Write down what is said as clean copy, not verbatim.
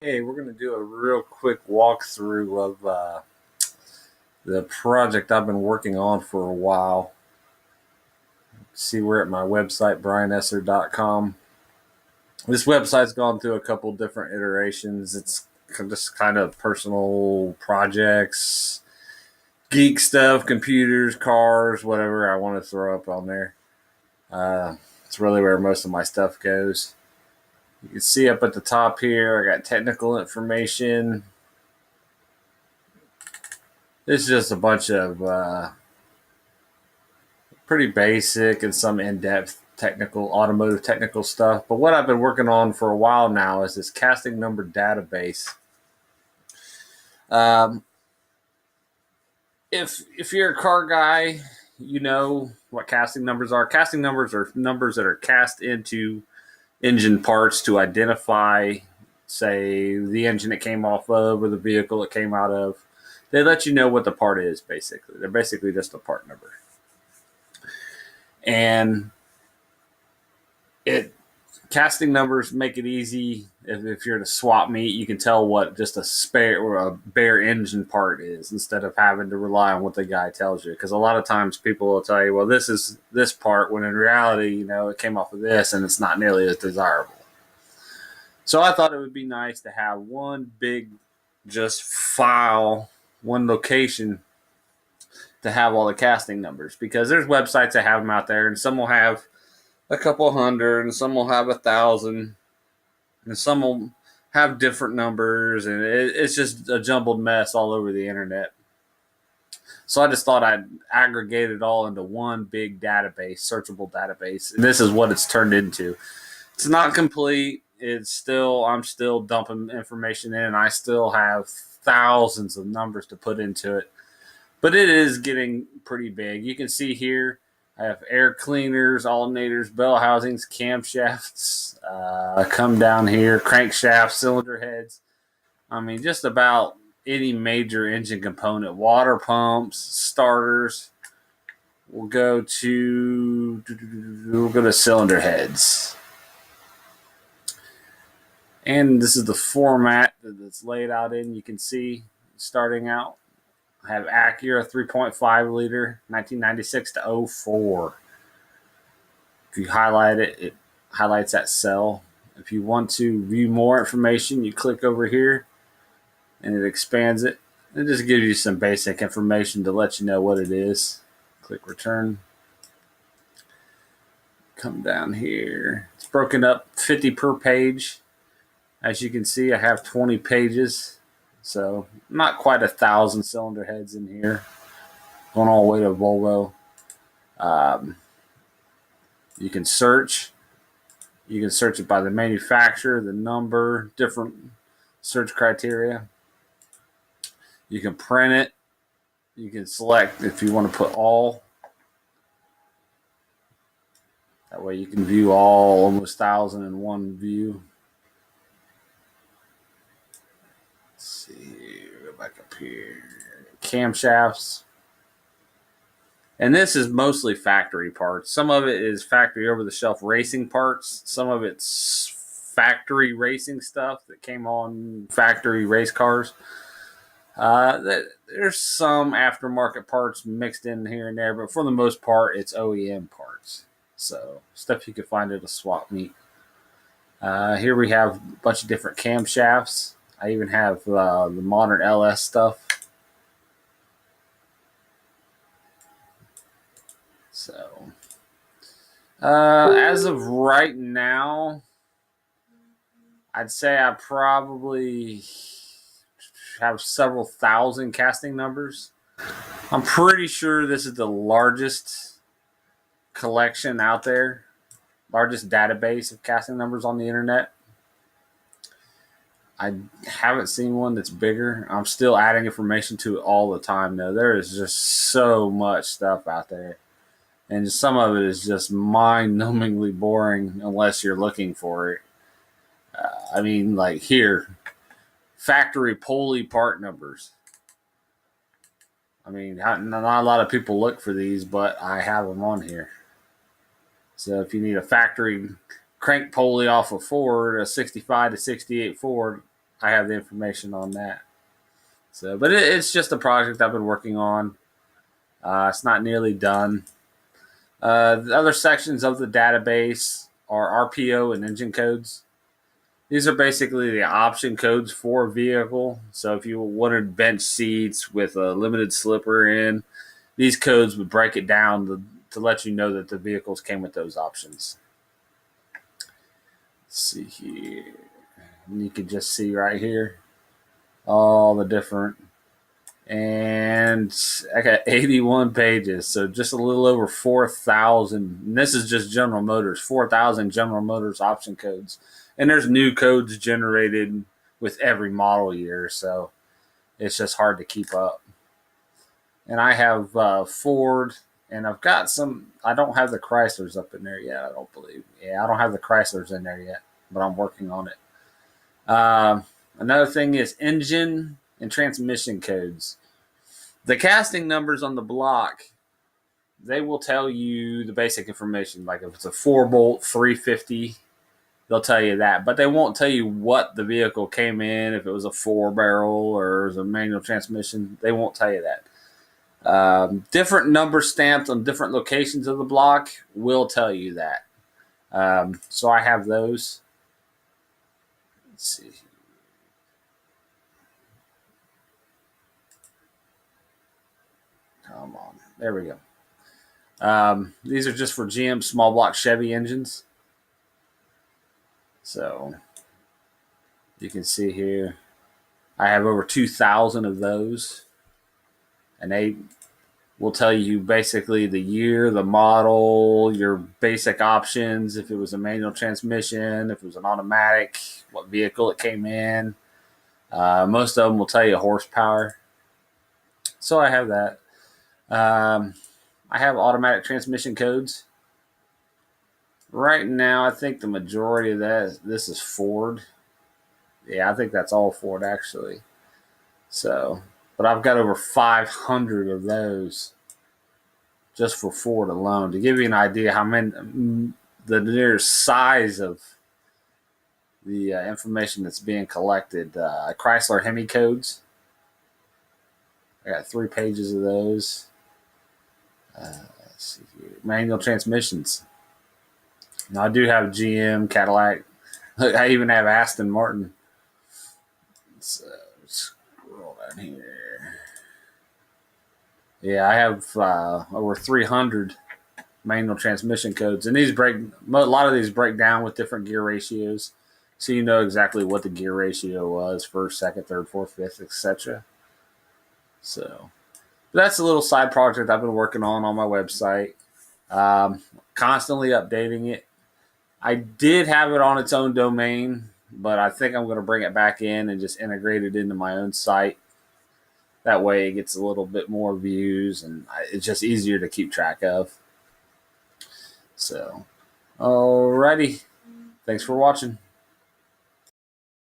Hey, we're going to do a real quick walkthrough of the project I've been working on for a while. See, we're at my website, brianesser.com. This website's gone through a couple different iterations. It's just kind of personal projects, geek stuff, computers, cars, whatever I want to throw up on there. It's really where most of my stuff goes. You can see up at the top here, I got technical information. This is just a bunch of pretty basic and some in-depth technical, automotive technical stuff. But what I've been working on for a while now is this casting number database. Um, if you're a car guy, you know what casting numbers are. Casting numbers are numbers that are cast into engine parts to identify, say, the engine it came off of or the vehicle it came out of. They let you know what the part is, basically. They're basically just a part number. And it casting numbers make it easy. If you're at a swap meet, you can tell what just a spare or a bare engine part is instead of having to rely on what the guy tells you. Because a lot of times people will tell you, well, this is this part, when in reality, it came off of this and it's not nearly as desirable. So I thought it would be nice to have one big just file, one location to have all the casting numbers, because there's websites that have them out there, and some will have a couple hundred, and some will have 1,000, and some will have different numbers, and it's just a jumbled mess all over the internet. So I just thought I'd aggregate it all into one big database, searchable database, and this is what it's turned into. It's not complete. I'm still dumping information in, and I still have thousands of numbers to put into it. But it is getting pretty big. You can see here, I have air cleaners, alternators, bell housings, camshafts, come down here, crankshafts, cylinder heads. I mean, just about any major engine component, water pumps, starters. We'll go to cylinder heads. And this is the format that it's laid out in. You can see starting out. I have Acura 3.5 liter, 1996 to 04. If you highlight it, it highlights that cell. If you want to view more information, you click over here and it expands it. It just gives you some basic information to let you know what it is. Click return. Come down here. It's broken up 50 per page. As you can see, I have 20 pages. So not quite 1,000 cylinder heads in here. Going all the way to Volvo. You can search. You can search it by the manufacturer, the number, different search criteria. You can print it. You can select if you want to put all. That way you can view all, almost 1,000 in one view. Let's see, go back up here. Camshafts. And this is mostly factory parts. Some of it is factory over-the-shelf racing parts. Some of it's factory racing stuff that came on factory race cars. There's some aftermarket parts mixed in here and there, but for the most part, it's OEM parts. So stuff you could find at a swap meet. Here we have a bunch of different camshafts. I even have the modern LS stuff. So, as of right now, I'd say I probably have several thousand casting numbers. I'm pretty sure this is the largest collection out there, largest database of casting numbers on the internet. I haven't seen one that's bigger. I'm still adding information to it all the time, though. There is just so much stuff out there. And some of it is just mind-numbingly boring unless you're looking for it. I mean, like here, factory PULLEY part numbers. I mean, not a lot of people look for these, but I have them on here. So if you need a factory crank pulley off a Ford, a 65 to 68 Ford, I have the information on that. So, but it's just a project I've been working on. It's not nearly done. The other sections of the database are RPO and engine codes. These are basically the option codes for a vehicle. So if you wanted bench seats with a limited slipper in, these codes would break it down to let you know that the vehicles came with those options. Let's see here. And you can just see right here all the different. And I got 81 pages, so just a little over 4,000. And this is just General Motors, 4,000 General Motors option codes. And there's new codes generated with every model year, so it's just hard to keep up. And I have Ford, and I've got some. I don't have the Chryslers up in there yet, I don't believe. Yeah, I don't have the Chryslers in there yet, but I'm working on it. Another thing is engine and transmission codes. The casting numbers on the block, they will tell you the basic information. Like if it's a 4-bolt 350, they'll tell you that. But they won't tell you what the vehicle came in, if it was a 4-barrel or it was a manual transmission. They won't tell you that. Different number stamps on different locations of the block will tell you that. So I have those. Let's see. Come on. There we go. These are just for GM small block Chevy engines. So you can see here, I have over 2,000 of those. And they will tell you basically the year, the model, your basic options, if it was a manual transmission, if it was an automatic, what vehicle it came in. Most of them will tell you horsepower. So I have that. I have automatic transmission codes. Right now, I think the majority of this is Ford. Yeah, I think that's all Ford, actually. So, but I've got over 500 of those just for Ford alone. To give you an idea how many, the near size of the information that's being collected. Chrysler Hemi codes. I got 3 pages of those. Let's see here. Manual transmissions. Now I do have GM, Cadillac. I even have Aston Martin. Let's scroll down here. Yeah, I have over 300 manual transmission codes, and a lot of these break down with different gear ratios, so you know exactly what the gear ratio was: first, second, third, fourth, fifth, etc. So that's a little side project I've been working on my website. Constantly updating it. I did have it on its own domain, but I think I'm going to bring it back in and just integrate it into my own site. That way it gets a little bit more views, and it's just easier to keep track of. So, alrighty. Thanks for watching.